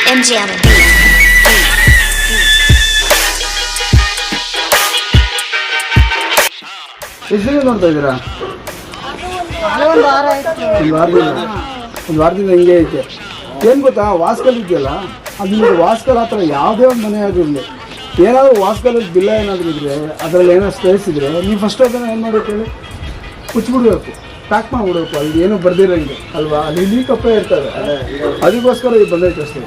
MG on the beat. ಎಷ್ಟು ದಿನ ನೋಡ್ತಾ ಇದ್ದೀರಾ? ಒಂದು ವಾರದಿಂದ ಹಿಂಗೆ ಐತೆ. ಏನು ಗೊತ್ತಾ, ವಾಸ್ಕಲ್ ಇದೆಯಲ್ಲ, ಅದು ನಿಮಗೆ ವಾಸ್ಕಲ್ ಆ ಥರ ಯಾವುದೇ ಒಂದು ಮನೆ ಆಗಿರಲಿ, ಏನಾದರೂ ವಾಸ್ಕಲಲ್ಲಿ ಬಿಲ್ಲ ಏನಾದರೂ ಇದ್ದರೆ, ಅದರಲ್ಲಿ ಏನೋ ಸ್ಪೇಸ್ ಇದ್ದರೆ, ನೀವು ಫಸ್ಟ್ ಅದನ್ನು ಏನು ಮಾಡಬೇಕು ಹೇಳಿ, ಮುಚ್ಚಿಬಿಡ್ಬೇಕು, ಪ್ಯಾಕ್ ಮಾಡಿಬಿಡ್ಬೇಕು. ಅಲ್ಲಿ ಏನೂ ಬರ್ದಿರೋಂಗೆ ಅಲ್ವಾ, ಅಲ್ಲಿ ಲೀಕಪ್ಪೇ ಇರ್ತವೆ. ಅದಕ್ಕೋಸ್ಕರ ಇದು ಬಂದೈತೆ ಅಷ್ಟೇ.